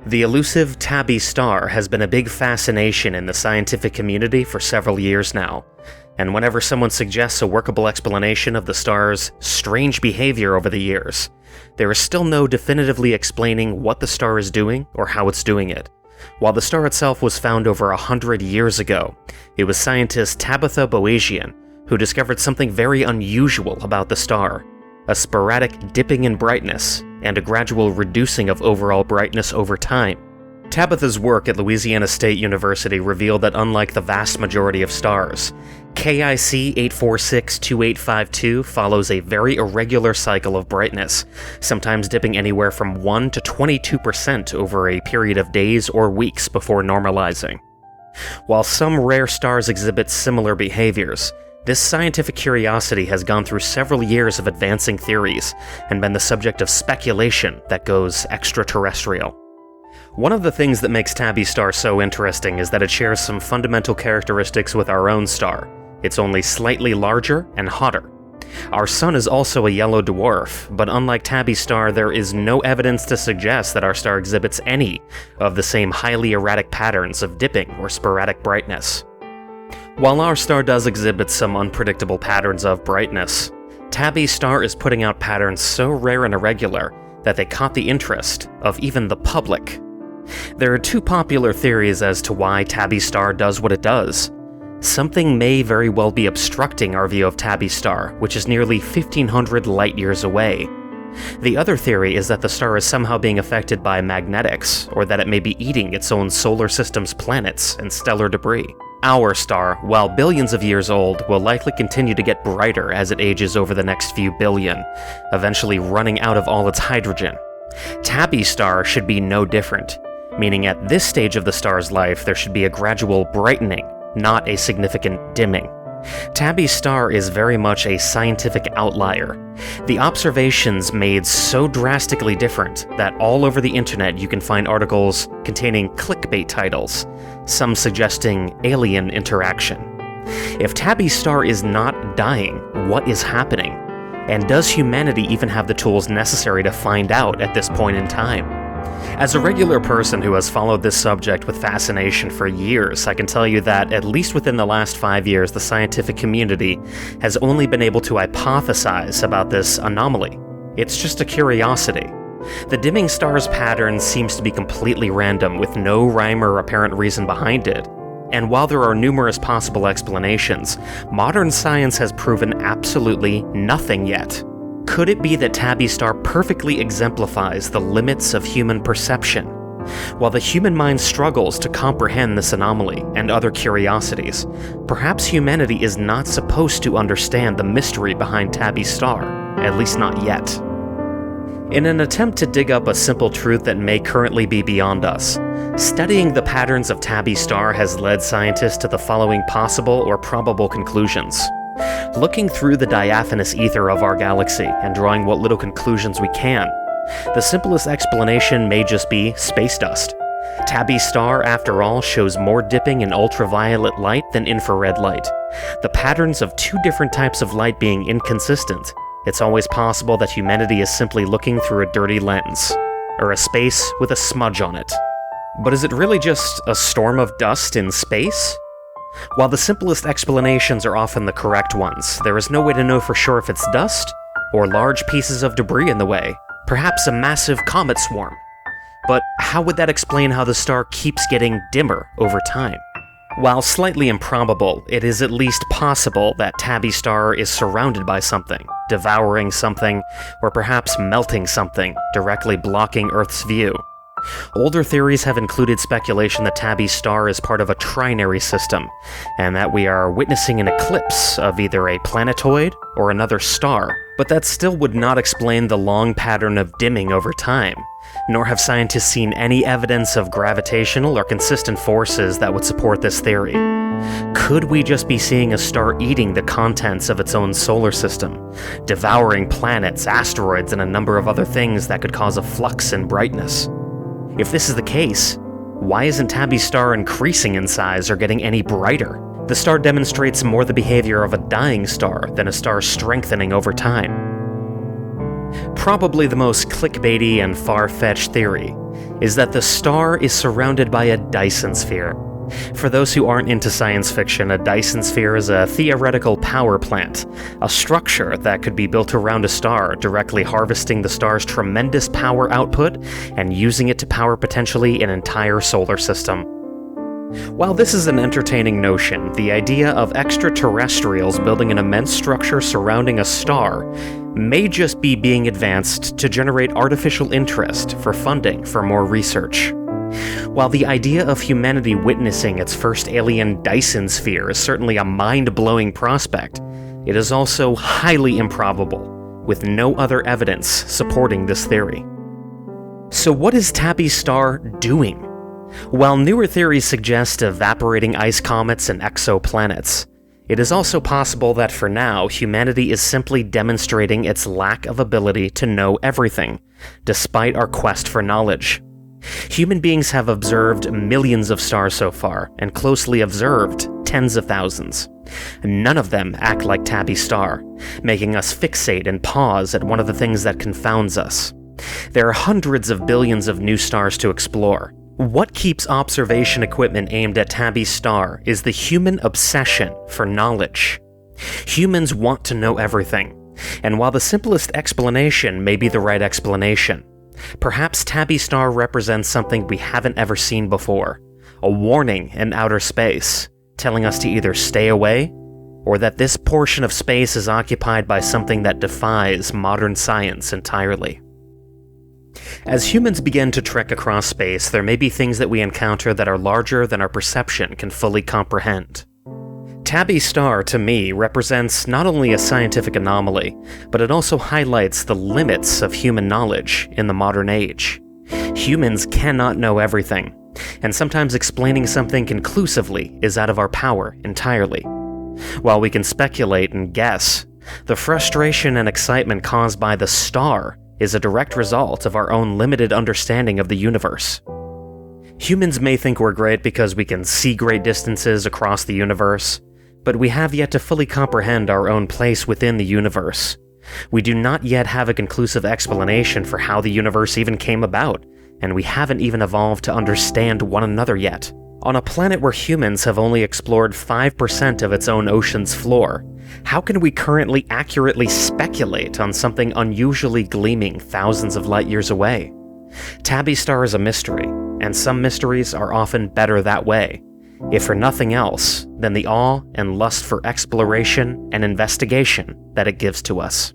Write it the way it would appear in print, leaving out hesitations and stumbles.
The elusive Tabby star has been a big fascination in the scientific community for several years now, and whenever someone suggests a workable explanation of the star's strange behavior over the years, there is still no definitively explaining what the star is doing or how it's doing it. While the star itself was found over 100 years ago, it was scientist Tabitha Boasian who discovered something very unusual about the star: a sporadic dipping in brightness and a gradual reducing of overall brightness over time. Tabitha's work at Louisiana State University revealed that unlike the vast majority of stars, KIC 8462852 follows a very irregular cycle of brightness, sometimes dipping anywhere from 1 to 22% over a period of days or weeks before normalizing. While some rare stars exhibit similar behaviors, this scientific curiosity has gone through several years of advancing theories and been the subject of speculation that goes extraterrestrial. One of the things that makes Tabby star so interesting is that it shares some fundamental characteristics with our own star. It's only slightly larger and hotter. Our sun is also a yellow dwarf, but unlike Tabby star, there is no evidence to suggest that our star exhibits any of the same highly erratic patterns of dipping or sporadic brightness. While our star does exhibit some unpredictable patterns of brightness, Tabby star is putting out patterns so rare and irregular that they caught the interest of even the public. There are two popular theories as to why Tabby star does what it does. Something may very well be obstructing our view of Tabby star, which is nearly 1,500 light-years away. The other theory is that the star is somehow being affected by magnetics, or that it may be eating its own solar system's planets and stellar debris. Our star, while billions of years old, will likely continue to get brighter as it ages over the next few billion, eventually running out of all its hydrogen. Tabby star should be no different, meaning at this stage of the star's life there should be a gradual brightening, not a significant dimming. Tabby star is very much a scientific outlier. The observations made so drastically different that all over the internet you can find articles containing clickbait titles, some suggesting alien interaction. If Tabby star is not dying, what is happening? And does humanity even have the tools necessary to find out at this point in time? As a regular person who has followed this subject with fascination for years, I can tell you that, at least within the last 5 years, the scientific community has only been able to hypothesize about this anomaly. It's just a curiosity. The dimming star's pattern seems to be completely random, with no rhyme or apparent reason behind it. And while there are numerous possible explanations, modern science has proven absolutely nothing yet. Could it be that Tabby star perfectly exemplifies the limits of human perception? While the human mind struggles to comprehend this anomaly and other curiosities, perhaps humanity is not supposed to understand the mystery behind Tabby star, at least not yet. In an attempt to dig up a simple truth that may currently be beyond us, studying the patterns of Tabby star has led scientists to the following possible or probable conclusions. Looking through the diaphanous ether of our galaxy and drawing what little conclusions we can, the simplest explanation may just be space dust. Tabby star, after all, shows more dipping in ultraviolet light than infrared light. The patterns of two different types of light being inconsistent, it's always possible that humanity is simply looking through a dirty lens, or a space with a smudge on it. But is it really just a storm of dust in space? While the simplest explanations are often the correct ones, there is no way to know for sure if it's dust, or large pieces of debris in the way, perhaps a massive comet swarm. But how would that explain how the star keeps getting dimmer over time? While slightly improbable, it is at least possible that Tabby star is surrounded by something, devouring something, or perhaps melting something, directly blocking Earth's view. Older theories have included speculation that Tabby star is part of a trinary system, and that we are witnessing an eclipse of either a planetoid or another star, but that still would not explain the long pattern of dimming over time, nor have scientists seen any evidence of gravitational or consistent forces that would support this theory. Could we just be seeing a star eating the contents of its own solar system, devouring planets, asteroids, and a number of other things that could cause a flux in brightness? If this is the case, why isn't Tabby star increasing in size or getting any brighter? The star demonstrates more the behavior of a dying star than a star strengthening over time. Probably the most clickbaity and far-fetched theory is that the star is surrounded by a Dyson sphere. For those who aren't into science fiction, a Dyson sphere is a theoretical power plant, a structure that could be built around a star, directly harvesting the star's tremendous power output and using it to power potentially an entire solar system. While this is an entertaining notion, the idea of extraterrestrials building an immense structure surrounding a star may just be being advanced to generate artificial interest for funding for more research. While the idea of humanity witnessing its first alien Dyson sphere is certainly a mind-blowing prospect, it is also highly improbable, with no other evidence supporting this theory. So what is Tabby's star doing? While newer theories suggest evaporating ice comets and exoplanets, it is also possible that for now, humanity is simply demonstrating its lack of ability to know everything, despite our quest for knowledge. Human beings have observed millions of stars so far, and closely observed tens of thousands. None of them act like Tabby's star, making us fixate and pause at one of the things that confounds us. There are hundreds of billions of new stars to explore. What keeps observation equipment aimed at Tabby's star is the human obsession for knowledge. Humans want to know everything, and while the simplest explanation may be the right explanation, perhaps Tabby's star represents something we haven't ever seen before, a warning in outer space, telling us to either stay away, or that this portion of space is occupied by something that defies modern science entirely. As humans begin to trek across space, there may be things that we encounter that are larger than our perception can fully comprehend. Tabby's star, to me, represents not only a scientific anomaly, but it also highlights the limits of human knowledge in the modern age. Humans cannot know everything, and sometimes explaining something conclusively is out of our power entirely. While we can speculate and guess, the frustration and excitement caused by the star is a direct result of our own limited understanding of the universe. Humans may think we're great because we can see great distances across the universe, but we have yet to fully comprehend our own place within the universe. We do not yet have a conclusive explanation for how the universe even came about, and we haven't even evolved to understand one another yet. On a planet where humans have only explored 5% of its own ocean's floor, how can we currently accurately speculate on something unusually gleaming thousands of light years away? Tabby's star is a mystery, and some mysteries are often better that way, if for nothing else than the awe and lust for exploration and investigation that it gives to us.